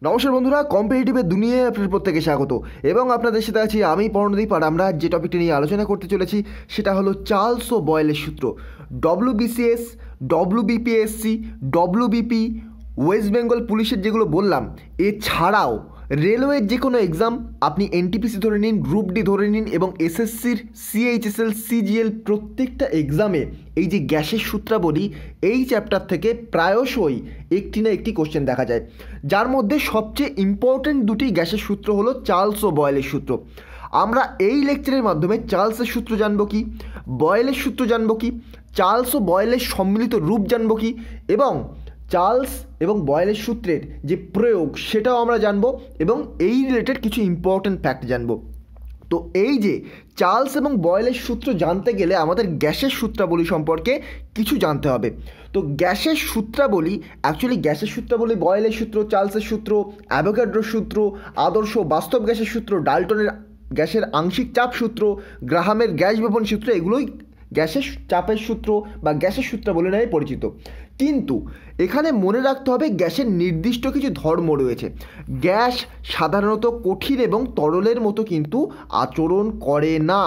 নমস্কার বন্ধুরা, কম্পিটিটিভের দুনিয়ায় আপনাদের প্রত্যেকে স্বাগত এবং আপনাদের সাথে আছি আমি পর্ণদীপ। আর আমরা যে টপিকটা নিয়ে আলোচনা করতে চলেছি সেটা হলো চার্লস ও বয়েলের সূত্র। WBCS, WBPSC, WBP, West Bengal পুলিশের যেগুলো বললাম, এছাড়াও রেলওয়ের যে কোনো এক্সাম, আপনি এনটিপিসি ধরে নিন, গ্রুপ ডি ধরে নিন এবং এসএসসির সিএইচএসএল, সিজিএল, প্রত্যেকটা এক্সামে এই যে গ্যাসের সূত্রাবলী, এই চ্যাপ্টার থেকে প্রায়শই একটি না একটি কোশ্চেন দেখা যায়, যার মধ্যে সবচেয়ে ইম্পর্ট্যান্ট দুটি গ্যাসের সূত্র হলো চার্লস ও বয়েলের সূত্র। আমরা এই লেকচারের মাধ্যমে চার্লসের সূত্র জানবো কি, বয়েলের সূত্র জানবো কি, চার্লস ও বয়েলের সম্মিলিত রূপ জানবো কি, এবং চার্লস এবং বয়েলের সূত্রের যে প্রয়োগ সেটাও আমরা জানবো এবং এই রিলেটেড কিছু ইম্পর্ট্যান্ট ফ্যাক্ট জানবো। তো এই যে চার্লস এবং বয়েলের সূত্র জানতে গেলে আমাদের গ্যাসের সূত্রাবলী সম্পর্কে কিছু জানতে হবে। তো গ্যাসের সূত্রাবলী, অ্যাকচুয়ালি গ্যাসের সূত্রাবলী বয়েলের সূত্র, চার্লসের সূত্র, অ্যাভোগাড্রোর সূত্র, আদর্শ বাস্তব গ্যাসের সূত্র, ডাল্টনের গ্যাসের আংশিক চাপ সূত্র, গ্রাহামের গ্যাস বিভন সূত্র, এগুলোই গ্যাসের চাপের সূত্র বা গ্যাসের সূত্রাবলী নামে পরিচিত। কিন্তু এখানে মনে রাখতে হবে গ্যাসের নির্দিষ্ট কিছু ধর্ম রয়েছে। গ্যাস সাধারণত কঠিন এবং তরলের মতো কিন্তু আচরণ করে না,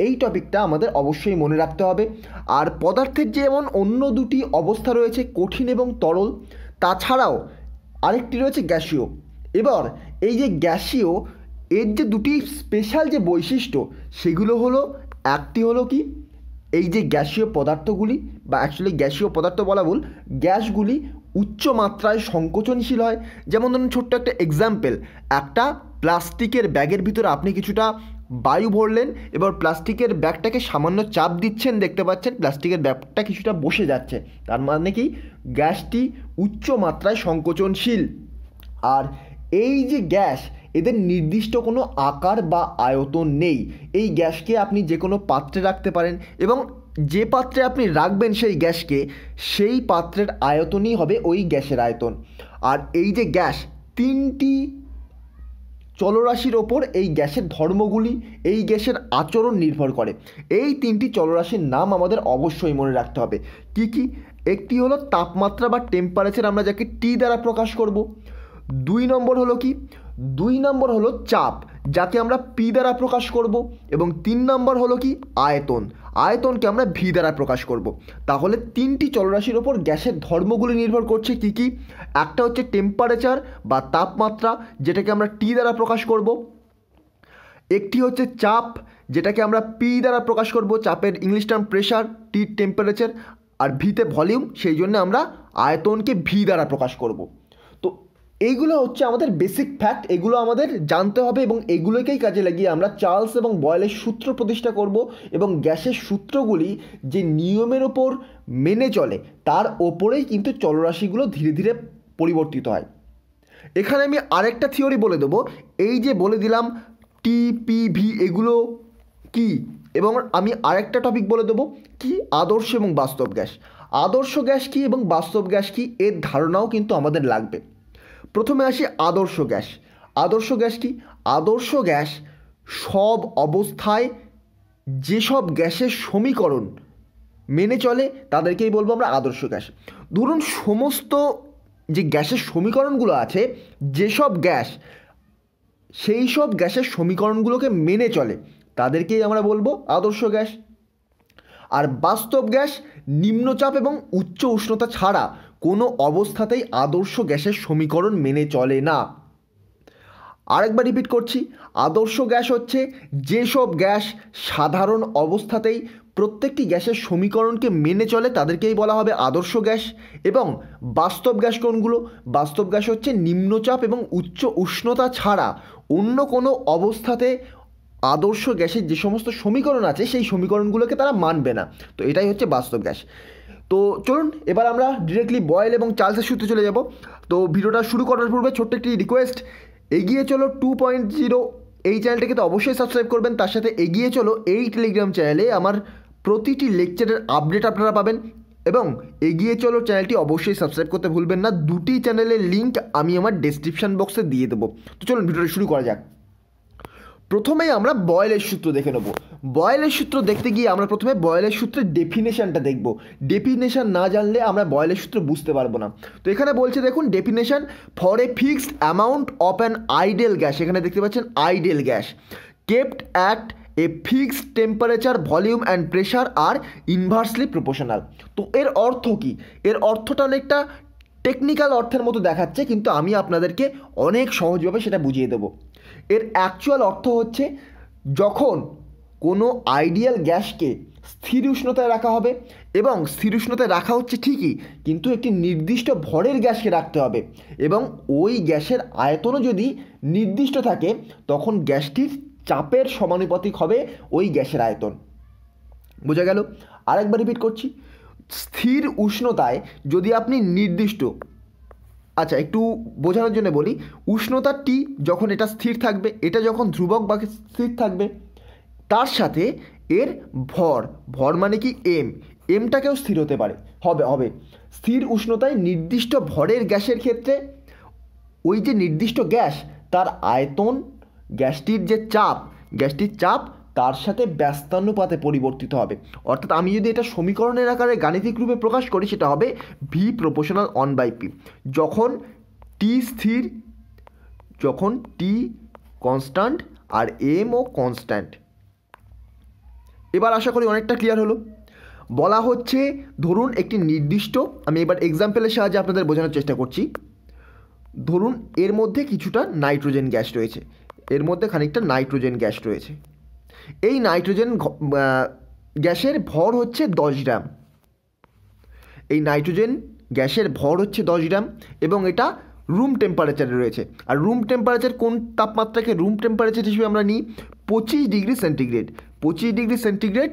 এই টপিকটা আমাদের অবশ্যই মনে রাখতে হবে। আর পদার্থের যেমন অন্য দুটি অবস্থা রয়েছে, কঠিন এবং তরল, তাছাড়াও আরেকটি রয়েছে গ্যাসীয়। এবার এই যে গ্যাসীয়, এর যে দুটি স্পেশাল যে বৈশিষ্ট্য সেগুলো হলো, একটি হলো কি, এই যে গ্যাসীয় পদার্থগুলি বা অ্যাকচুয়ালি গ্যাসীয় পদার্থ বলা ভুল, গ্যাসগুলি উচ্চ মাত্রায় সংকোচনশীল হয়। যেমন ধরুন ছোট্ট একটা এক্সাম্পল, একটা প্লাস্টিকের ব্যাগের ভিতরে আপনি কিছুটা বায়ু ভরলেন, এবার প্লাস্টিকের ব্যাগটাকে সামান্য চাপ দিচ্ছেন, দেখতে পাচ্ছেন প্লাস্টিকের ব্যাগটা কিছুটা বসে যাচ্ছে, তার মানে কি গ্যাসটি উচ্চ মাত্রায় সংকোচনশীল। আর এই যে গ্যাস, এদের নির্দিষ্ট কোনো আকার বা আয়তন নেই। এই গ্যাসকে আপনি যে কোনো পাত্রে রাখতে পারেন এবং যে পাত্রে আপনি রাখবেন সেই গ্যাসকে, সেই পাত্রের আয়তনই হবে ওই গ্যাসের আয়তন। আর এই যে গ্যাস, তিনটি চলরাশির ওপর এই গ্যাসের ধর্মগুলি, এই গ্যাসের আচরণ নির্ভর করে। এই তিনটি চলরাশির নাম আমাদের অবশ্যই মনে রাখতে হবে। কি কি? একটি হলো তাপমাত্রা বা টেম্পারেচার, আমরা যাকে টি দ্বারা প্রকাশ করব। 2 নম্বর হলো কি? 2 নম্বর হলো চাপ, যাকে আমরা পি দ্বারা প্রকাশ করব। এবং 3 নম্বর হলো কি? আয়তন, আয়তনকে আমরা ভি দ্বারা প্রকাশ করব। তাহলে তিনটি চলরাশির ওপর গ্যাসের ধর্মগুলি নির্ভর করছে। কি কি? একটা হচ্ছে টেম্পারেচার বা তাপমাত্রা, যেটাকে আমরা টি দ্বারা প্রকাশ করব। একটি হচ্ছে চাপ, যেটাকে আমরা পি দ্বারা প্রকাশ করব, চাপের ইংলিশ টার্ম প্রেশার, টি টেম্পারেচার, আর ভিতে ভলিউম, সেই জন্য আমরা আয়তনকে ভি দ্বারা প্রকাশ করব। তো এইগুলো হচ্ছে আমাদের বেসিক ফ্যাক্ট, এগুলো আমাদের জানতে হবে এবং এগুলোকেই কাজে লাগিয়ে আমরা চার্লস এবং বয়েলের সূত্র প্রতিষ্ঠা করব এবং গ্যাসের সূত্রগুলি যে নিয়মের ওপর মেনে চলে তার ওপরেই কিন্তু চলরাশিগুলো ধীরে ধীরে পরিবর্তিত হয়। এখানে আমি আরেকটা থিওরি বলে দেবো, এই যে বলে দিলাম টি, পি, ভি এগুলো কি, এবং আমি আরেকটা টপিক বলে দেবো কি, আদর্শ এবং বাস্তব গ্যাস। আদর্শ গ্যাস কি এবং বাস্তব গ্যাস কি, এর ধারণাও কিন্তু আমাদের লাগবে। প্রথমে আসি আদর্শ গ্যাস। আদর্শ গ্যাস কি? আদর্শ গ্যাস সব অবস্থায় যেসব গ্যাসের সমীকরণ মেনে চলে তাদেরকেই বলবো আমরা আদর্শ গ্যাস। ধরুন সমস্ত যে গ্যাসের সমীকরণগুলো আছে, যেসব গ্যাস সেই সব গ্যাসের সমীকরণগুলোকে মেনে চলে তাদেরকেই আমরা বলবো আদর্শ গ্যাস। আর বাস্তব গ্যাস নিম্নচাপ এবং উচ্চ উষ্ণতা ছাড়া কোনো অবস্থাতেই আদর্শ গ্যাসের সমীকরণ মেনে চলে না। আরেকবার রিপিট করছি, আদর্শ গ্যাস হচ্ছে যেসব গ্যাস সাধারণ অবস্থাতেই প্রত্যেকটি গ্যাসের সমীকরণকে মেনে চলে তাদেরকেই বলা হবে আদর্শ গ্যাস। এবং বাস্তব গ্যাস কোনগুলো? বাস্তব গ্যাস হচ্ছে নিম্নচাপ এবং উচ্চ উষ্ণতা ছাড়া অন্য কোনো অবস্থাতে আদর্শ গ্যাসের যে সমস্ত সমীকরণ আছে সেই সমীকরণগুলোকে তারা মানবে না। তো এটাই হচ্ছে বাস্তব গ্যাস। তো চলুন এবার আমরা ডিরেক্টলি বয়েল এবং চার্লসের সূত্রে চলে যাব। তো ভিডিওটা শুরু করার পূর্বে ছোট্ট একটি রিকোয়েস্ট, এগিয়ে চলো 2.0 এই চ্যানেলটাকে তো অবশ্যই সাবস্ক্রাইব করবেন, তার সাথে এগিয়ে চলো এই টেলিগ্রাম চ্যানেলে আমার প্রতিটি লেকচারের আপডেট আপনারা পাবেন। এবং এগিয়ে চলো চ্যানেলটি অবশ্যই সাবস্ক্রাইব করতে ভুলবেন না, দুটি চ্যানেলের লিঙ্ক আমি আমার ডেসক্রিপশান বক্সে দিয়ে দেবো। তো চলুন ভিডিওটা শুরু করা যাক। প্রথমেই আমরা বয়েলের সূত্র দেখে নেব। বয়েলের সূত্র দেখতে গিয়ে আমরা প্রথমে বয়েলের সূত্রের ডেফিনেশনটা দেখব। ডেফিনেশন না জানলে আমরা বয়েলের সূত্র বুঝতে পারবো না। তো এখানে বলছে দেখুন definition, for a fixed amount of an ideal gas, এখানে দেখতে পাচ্ছেন ideal gas, kept at a fixed temperature, volume and pressure are inversely proportional. তো এর অর্থ কী? এর অর্থটা অনেকটা টেকনিক্যাল অর্থের মতো দেখাচ্ছে, কিন্তু আমি আপনাদেরকে অনেক সহজভাবে সেটা বুঝিয়ে দেবো। এর অ্যাকচুয়াল অর্থ হচ্ছে, যখন কোনো আইডিয়াল গ্যাসকে স্থির উষ্ণতায় রাখা হবে, এবং স্থির উষ্ণতায় রাখা হচ্ছে ঠিকই, কিন্তু একটি নির্দিষ্ট ভরের গ্যাসকে রাখতে হবে, এবং ওই গ্যাসের আয়তনও যদি নির্দিষ্ট থাকে, তখন গ্যাসটির চাপের সমানুপাতিক হবে ওই গ্যাসের আয়তন। বোঝা গেল? আরেকবার রিপিট করছি, স্থির উষ্ণতায় যদি আপনি নির্দিষ্ট, আচ্ছা একটু বোঝানোর জন্য বলি, উষ্ণতা টি যখন এটা স্থির থাকবে, এটা যখন ধ্রুবক বা স্থির থাকবে, তার সাথে এর ভর, ভর মানে কি এমটাকেও স্থির হতে পারে, হবে স্থির উষ্ণতায় নির্দিষ্ট ভরের গ্যাসের ক্ষেত্রে ওই যে নির্দিষ্ট গ্যাস তার আয়তন, গ্যাসটির যে চাপ, গ্যাসটির চাপ তার সাথে ব্যস্তানুপাতে পরিবর্তিত হবে। অর্থাৎ আমি যদি এটা সমীকরণের আকারে গাণিতিক রূপে প্রকাশ করি, সেটা হবে ভি প্রপোর্শনাল 1/p। যখন টি স্থির, যখন টি কনস্ট্যান্ট আর এমও কনস্ট্যান্ট। এবার আশা করি অনেকটা ক্লিয়ার হলো। বলা হচ্ছে ধরুন একটি নির্দিষ্ট, আমি এবার এক্সাম্পলের সাহায্যে আপনাদের বোঝানোর চেষ্টা করছি। ধরুন এর মধ্যে কিছুটা নাইট্রোজেন গ্যাস রয়েছে, এর মধ্যে খানিকটা নাইট্রোজেন গ্যাস রয়েছে। এই নাইট্রোজেন গ্যাসের ভর হচ্ছে 10 গ্রাম। এই নাইট্রোজেন গ্যাসের ভর হচ্ছে 10 গ্রাম, এবং এটা রুম টেম্পারেচারে রয়েছে। আর রুম টেম্পারেচার কোন তাপমাত্রাকে রুম টেম্পারেচার হিসেবে আমরা নিই? 25 ডিগ্রি সেন্টিগ্রেড। 25 ডিগ্রি সেন্টিগ্রেড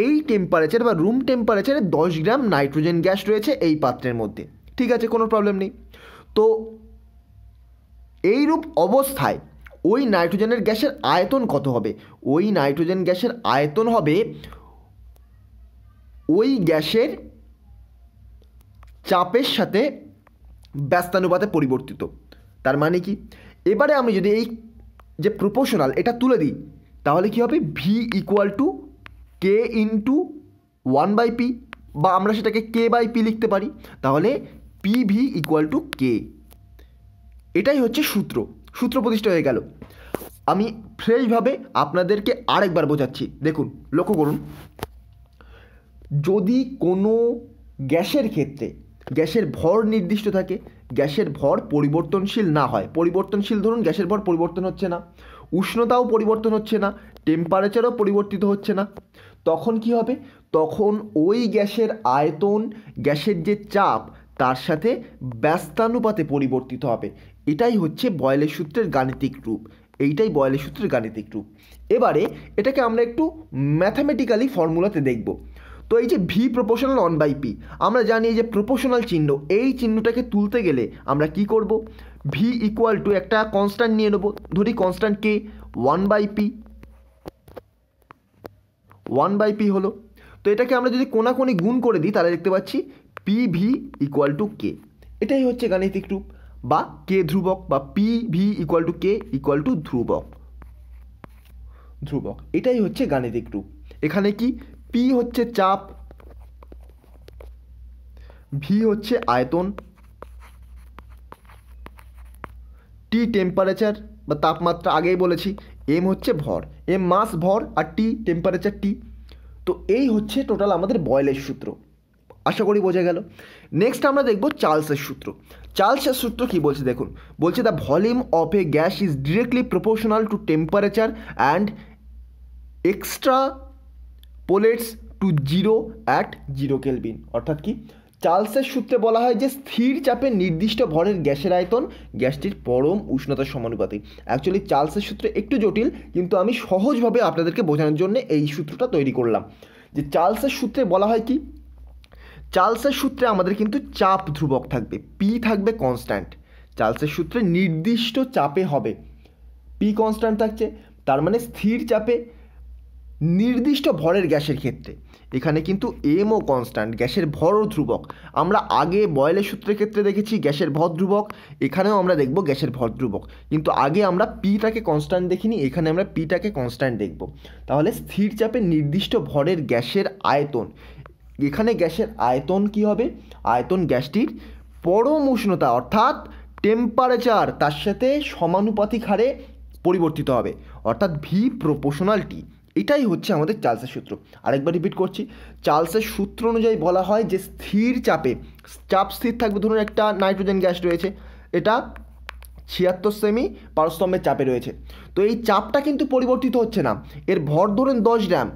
এই টেম্পারেচার বা রুম টেম্পারেচারে 10 গ্রাম নাইট্রোজেন গ্যাস রয়েছে এই পাত্রের মধ্যে। ঠিক আছে, কোনো প্রবলেম নেই। তো এইরূপ অবস্থায় ওই নাইট্রোজেনের গ্যাসের আয়তন কত হবে? ওই নাইট্রোজেন গ্যাসের আয়তন হবে ওই গ্যাসের চাপের সাথে ব্যস্তানুপাতে পরিবর্তিত। তার মানে কি? এবারে আমি যদি এই যে প্রপোর্শনাল এটা তুলে দিই, তাহলে কি হবে? V equal to K into 1/p, বা আমরা সেটাকে k/p লিখতে পারি। তাহলে পি ভি ইকুয়াল টু কে। এটাই হচ্ছে সূত্র প্রতিষ্ঠা হয়ে গেল। আমি ফ্রেশভাবে আপনাদেরকে আরেকবার বোঝাচ্ছি। দেখুন, লক্ষ্য করুন, যদি কোনো গ্যাসের ক্ষেত্রে গ্যাসের ভর নির্দিষ্ট থাকে, গ্যাসের ভর পরিবর্তনশীল না হয়, পরিবর্তনশীল ধরুন গ্যাসের ভর পরিবর্তন হচ্ছে না, উষ্ণতাও পরিবর্তন হচ্ছে না, টেম্পারেচারও পরিবর্তিত হচ্ছে না, তখন কি হবে? তখন ওই গ্যাসের আয়তন, গ্যাসের যে চাপ তার সাথে ব্যস্তানুপাতে পরিবর্তিত হবে। এটাই হচ্ছে বয়েলের সূত্রের গাণিতিক রূপ। এইটাই বয়েলের সূত্রের গাণিতিক রূপ। এবারে এটাকে আমরা একটু ম্যাথামেটিক্যালি ফর্মুলাতে দেখব। তো এই যে ভি প্রপোর্শনাল 1/p, আমরা জানি এই যে প্রপোর্শনাল চিহ্ন, এই চিহ্নটাকে তুলতে গেলে আমরা কি করব? ভি ইকুয়াল টু একটা কনস্ট্যান্ট নিয়ে নেব, ধরি কনস্ট্যান্ট কে, 1/p হলো। তো এটাকে আমরা যদি কোনাকুনি গুণ করে দিই, তাহলে দেখতে পাচ্ছি পি ভি ইকুয়াল টু কে। এটাই হচ্ছে গাণিতিক রূপ, বা কে ধ্রুবক, বা P V equal to K equal to ধ্রুবক। এটাই হচ্ছে গাণিতিক রূপ। এখানে কি? পি হচ্ছে চাপ, ভি হচ্ছে আয়তন, টি টেম্পারেচার বা তাপমাত্রা, আগেই বলেছি, এম হচ্ছে ভর, এম মাস ভর, আর টি টেম্পারেচার টি। তো এই হচ্ছে টোটাল আমাদের বয়েলের সূত্র। আশা করি বোঝা গেল। নেক্সট আমরা দেখব চার্লসের সূত্র। চার্লসের সূত্র কি বলছে দেখুন, বলছে the volume of a gas is directly proportional to temperature and extrapolates to 0 at 0 kelvin. অর্থাৎ কি? চার্লসের সূত্রে বলা হয় যে স্থির চাপে নির্দিষ্ট ভরের গ্যাসের আয়তন গ্যাসটির পরম উষ্ণতার সমানুপাতিক। অ্যাকচুয়ালি চার্লসের সূত্র একটু জটিল, কিন্তু আমি সহজভাবে আপনাদেরকে বোঝানোর জন্য এই সূত্রটা তৈরি করলাম। যে চার্লসের সূত্রে বলা হয় কি? চার্লসের সূত্রে আমাদের কিন্তু চাপ ধ্রুবক থাকবে, পি থাকবে কনস্ট্যান্ট। চার্লসের সূত্রে নির্দিষ্ট চাপে হবে, পি কনস্ট্যান্ট থাকছে। তার মানে স্থির চাপে নির্দিষ্ট ভরের গ্যাসের ক্ষেত্রে এখানে কিন্তু এমও কনস্ট্যান্ট, গ্যাসের ভরও ধ্রুবক। আমরা আগে বয়েলের সূত্রের ক্ষেত্রে দেখেছি গ্যাসের ভর ধ্রুবক, এখানেও আমরা দেখব গ্যাসের ভর ধ্রুবক, কিন্তু আগে আমরা পিটাকে কনস্ট্যান্ট দেখিনি, এখানে আমরা পিটাকে কনস্ট্যান্ট দেখব। তাহলে স্থির চাপে নির্দিষ্ট ভরের গ্যাসের আয়তন, এখানে গ্যাসের আয়তন কি হবে? আয়তন গ্যাসটির পরম উষ্ণতা অর্থাৎ টেম্পারেচার তার সাথে সমানুপাতিক হারে পরিবর্তিত হবে, অর্থাৎ ভি প্রপোর্শনাল টি। এটাই হচ্ছে আমাদের চার্লসের সূত্র। আরেকবার রিপিট করছি, চার্লসের সূত্র অনুযায়ী বলা হয় যে স্থির চাপে, চাপ স্থির থাকবে, ধরুন একটা নাইট্রোজেন গ্যাস রয়েছে, এটা 76 সেমি পারস্তম্ভের চাপে রয়েছে, তো এই চাপটা কিন্তু পরিবর্তিত হচ্ছে না, এর ভর ধরেন 10 গ্রাম,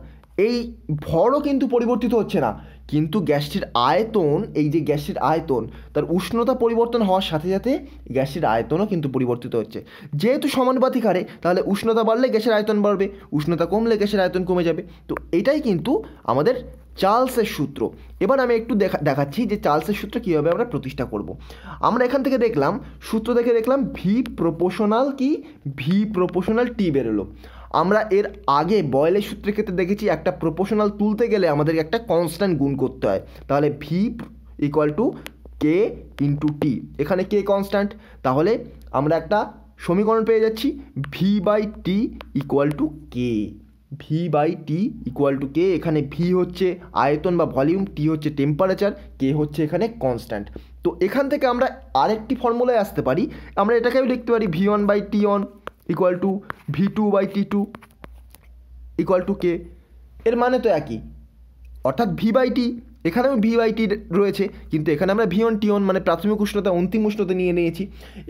এই ভরও কিন্তু পরিবর্তিত হচ্ছে না, কিন্তু গ্যাসটির আয়তন, এই যে গ্যাসটির আয়তন, তার উষ্ণতা পরিবর্তন হওয়ার সাথে সাথে গ্যাসটির আয়তনও কিন্তু পরিবর্তিত হচ্ছে। যেহেতু সমানুপাতিক হারে, তাহলে উষ্ণতা বাড়লে গ্যাসের আয়তন বাড়বে, উষ্ণতা কমলে গ্যাসের আয়তন কমে যাবে। তো এটাই কিন্তু আমাদের চার্লসের সূত্র। এবার আমি একটু দেখাচ্ছি যে চার্লসের সূত্র কীভাবে আমরা প্রতিষ্ঠা করব। আমরা এখান থেকে দেখলাম, সূত্র দেখে দেখলাম ভি প্রপোর্শনাল কি, ভি প্রপোর্শনাল টি বেরোলো। আমরা এর আগে বয়েলের সূত্রের ক্ষেত্রে দেখেছি একটা প্রপোর্শনাল তুলতে গেলে আমাদের একটা কনস্ট্যান্ট গুণ করতে হয়, তাহলে V equal to K into T, এখানে কে কনস্ট্যান্ট, তাহলে আমরা একটা সমীকরণ পেয়ে যাচ্ছি V by T equal to K, V by T equal to K. এখানে ভি হচ্ছে আয়তন বা ভলিউম, টি হচ্ছে টেম্পারেচার, কে হচ্ছে এখানে কনস্ট্যান্ট। তো এখান থেকে আমরা আরেকটি ফর্মুলায় আসতে পারি, আমরা এটাকেও লিখতে পারি V one by T one equal to V two by T two equal to K. এর মানে তো একই, অর্থাৎ ভি বাই টি, এখানেও ভি বাই টি রয়েছে, কিন্তু এখানে আমরা ভি ওয়ান টি ওয়ান মানে প্রাথমিক উষ্ণতা অন্তিম উষ্ণতা নিয়ে নিয়েছি।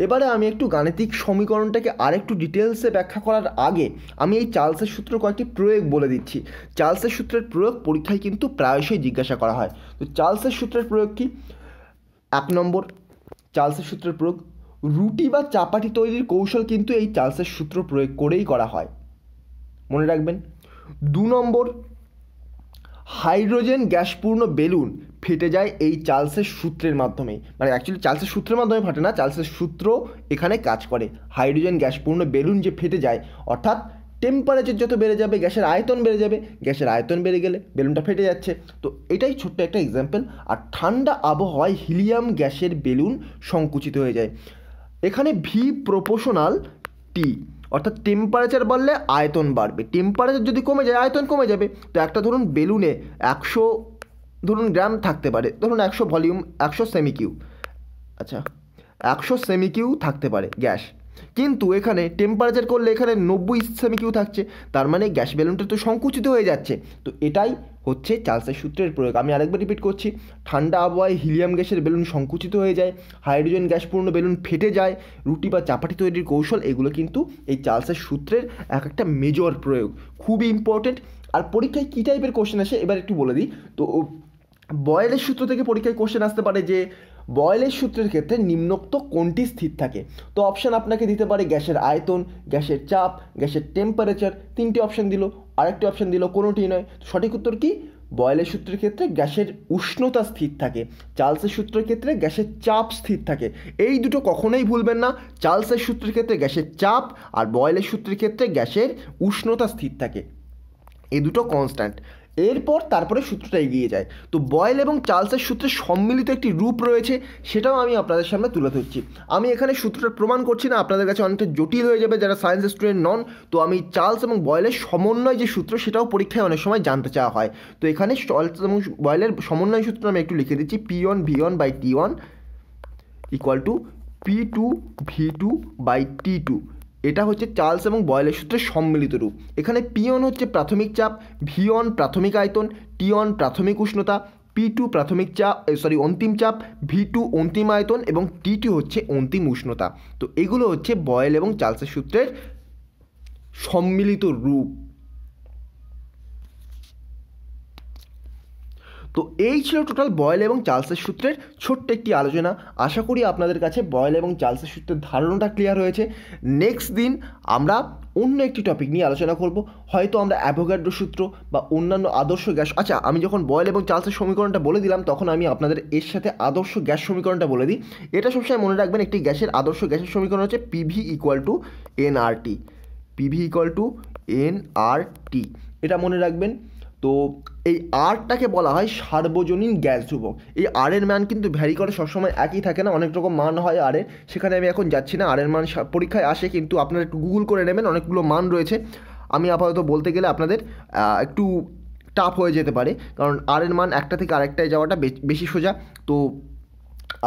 এবারে আমি একটু গাণিতিক সমীকরণটাকে আরেকটু ডিটেলসে ব্যাখ্যা করার আগে আমি এই চার্লসের সূত্র কয়েকটি প্রয়োগ বলে দিচ্ছি। চার্লসের সূত্রের প্রয়োগ পরীক্ষায় কিন্তু প্রায়শই জিজ্ঞাসা করা হয়। তো চার্লসের সূত্রের প্রয়োগ কি? 1 নম্বর, চার্লসের সূত্রের প্রয়োগ, রুটি বা চাপাটি তৈরির কৌশল কিন্তু এই চার্লসের সূত্র প্রয়োগ করেই করা হয়, মনে রাখবেন। 2 নম্বর, হাইড্রোজেন গ্যাসপূর্ণ বেলুন ফেটে যায় এই চার্লসের সূত্রের মাধ্যমে, মানে অ্যাকচুয়ালি চার্লসের সূত্রের মাধ্যমে ফাটে না, চার্লসের সূত্র এখানে কাজ করে। হাইড্রোজেন গ্যাসপূর্ণ বেলুন যে ফেটে যায়, অর্থাৎ টেম্পারেচার যত বেড়ে যাবে গ্যাসের আয়তন বেড়ে যাবে, গ্যাসের আয়তন বেড়ে গেলে বেলুনটা ফেটে যাচ্ছে। তো এটাই ছোট্ট একটা এক্সাম্পল। আর ঠান্ডা আবহাওয়ায় হিলিয়াম গ্যাসের বেলুন সংকুচিত হয়ে যায়, এখানে ভি প্রপোর্শনাল টি, অর্থাৎ টেম্পারেচার বাড়লে আয়তন বাড়বে, টেম্পারেচার যদি কমে যায় আয়তন কমে যাবে। তো একটা ধরুন বেলুনে 100 ধরুন গ্রাম থাকতে পারে, ধরুন 100 ভলিউম, 100 সেমি কিউ, আচ্ছা 100 সেমি কিউ থাকতে পারে গ্যাস, কিন্তু এখানে টেম্পারেচার করলে এখানে 90 সেমি কিউ থাকছে, তার মানে গ্যাস বেলুনটা তো সংকুচিত হয়ে যাচ্ছে। তো এটাই হচ্ছে চার্লসের সূত্রের প্রয়োগ। আমি আরেকবার রিপিট করছি, ঠান্ডা আবহাওয়ায় হিলিয়াম গ্যাসের বেলুন সংকুচিত হয়ে যায়, হাইড্রোজেন গ্যাসপূর্ণ বেলুন ফেটে যায়, রুটি বা চাপাটি তৈরির কৌশল, এগুলো কিন্তু এই চার্লসের সূত্রের একটা মেজর প্রয়োগ, খুবই ইম্পর্টেন্ট। আর পরীক্ষায় কী টাইপের কোশ্চেন আসে এবার একটু বলে দিই। তো বয়েলের সূত্র থেকে পরীক্ষায় কোশ্চেন আসতে পারে যে বয়েলের সূত্রের ক্ষেত্রে নিম্নোক্ত কোনটি স্থির থাকে। তো অপশান আপনাকে দিতে পারে গ্যাসের আয়তন, গ্যাসের চাপ, গ্যাসের টেম্পারেচার, 3টে অপশান দিল, আরেকটি অপশান দিল কোনোটি নয়। সঠিক উত্তর কি? বয়েলের সূত্রের ক্ষেত্রে গ্যাসের উষ্ণতা স্থির থাকে, চার্লসের সূত্রের ক্ষেত্রে গ্যাসের চাপ স্থির থাকে। এই দুটো কখনোই ভুলবেন না, চার্লসের সূত্রের ক্ষেত্রে গ্যাসের চাপ আর বয়েলের সূত্রের ক্ষেত্রে গ্যাসের উষ্ণতা স্থির থাকে, এই দুটো কনস্ট্যান্ট। এরপর তারপরে সূত্রটা এগিয়ে যায়। তো বয়েল এবং চার্লসের সূত্রের সম্মিলিত একটি রূপ রয়েছে, সেটাও আমি আপনাদের সামনে তুলে ধরছি। আমি এখানে সূত্রটা প্রমাণ করছি না, আপনাদের কাছে অনেকটা জটিল হয়ে যাবে যারা সায়েন্স স্টুডেন্ট নন। তো আমি চার্লস এবং বয়েলের সমন্বয় যে সূত্র, সেটাও পরীক্ষায় অনেক সময় জানতে চাওয়া হয়। তো এখানে চার্লস এবং বয়েলের সমন্বয় সূত্র আমি একটু লিখে দিচ্ছি, P1 V1 by T1 equal to P2 V2 by T2। এটা হচ্ছে চার্লস এবং বয়েলের সূত্রের সম্মিলিত রূপ। এখানে P1 হচ্ছে প্রাথমিক চাপ, V1 প্রাথমিক আয়তন, T1 প্রাথমিক উষ্ণতা, P2 প্রাথমিক চাপ অন্তিম চাপ, V2 অন্তিম আয়তন এবং T2 হচ্ছে অন্তিম উষ্ণতা। তো এগুলো হচ্ছে বয়েল এবং চার্লসের সূত্রের সম্মিলিত রূপ। তো এই ছিল টোটাল বয়েল এবং চার্লসের সূত্রের ছোট্ট একটি আলোচনা। আশা করি আপনাদের কাছে বয়েল এবং চার্লসের সূত্রের ধারণাটা ক্লিয়ার হয়েছে। নেক্সট দিন আমরা অন্য একটি টপিক নিয়ে আলোচনা করব, হয়তো আমরা অ্যাভোগাড্রো সূত্র বা অন্যান্য আদর্শ গ্যাস। আচ্ছা, আমি যখন বয়েল এবং চার্লসের সমীকরণটা বলে দিলাম, তখন আমি আপনাদের এর সাথে আদর্শ গ্যাস সমীকরণটা বলে দিই। এটা সবসময় মনে রাখবেন, একটি গ্যাসের আদর্শ গ্যাসের সমীকরণ হচ্ছে PV equal to NRT, PV equal to NRT। এটা মনে রাখবেন। তো এই আরটাকে বলা হয় সার্বজনীন গ্যাস ধ্রুবক। এই আরের মান কিন্তু ভ্যারি করে, সবসময় একই থাকে না, অনেক রকম মান হয় আরের, সেখানে আমি এখন যাচ্ছি না। আরের মান পরীক্ষায় আসে, কিন্তু আপনারা একটু গুগল করে নেবেন, অনেকগুলো মান রয়েছে। আমি আপাতত বলতে গেলে আপনাদের একটু টাফ হয়ে যেতে পারে, কারণ আরের মান একটা থেকে আরেকটায় যাওয়াটা বেশি সোজা। তো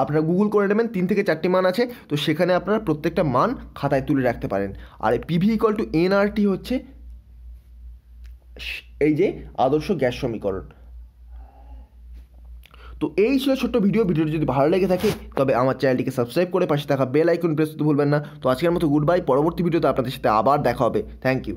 আপনারা গুগল করে নেবেন, 3 থেকে 4টি মান আছে, তো সেখানে আপনারা প্রত্যেকটা মান খাতায় তুলে রাখতে পারেন। আর এই পিভি ইকুয়াল টু এনআরটি হচ্ছে এই যে আদর্শ গ্যাস সমীকরণ। তো এই ছিল ছোট্ট ভিডিওটি যদি ভালো লেগে থাকে তবে আমার চ্যানেলটিকে সাবস্ক্রাইব করে পাশে থাকা বেল আইকন প্রেস করতে ভুলবেন না। তো আজকের মতো গুড বাই, পরবর্তী ভিডিওতে আপনাদের সাথে আবার দেখা হবে। Thank you.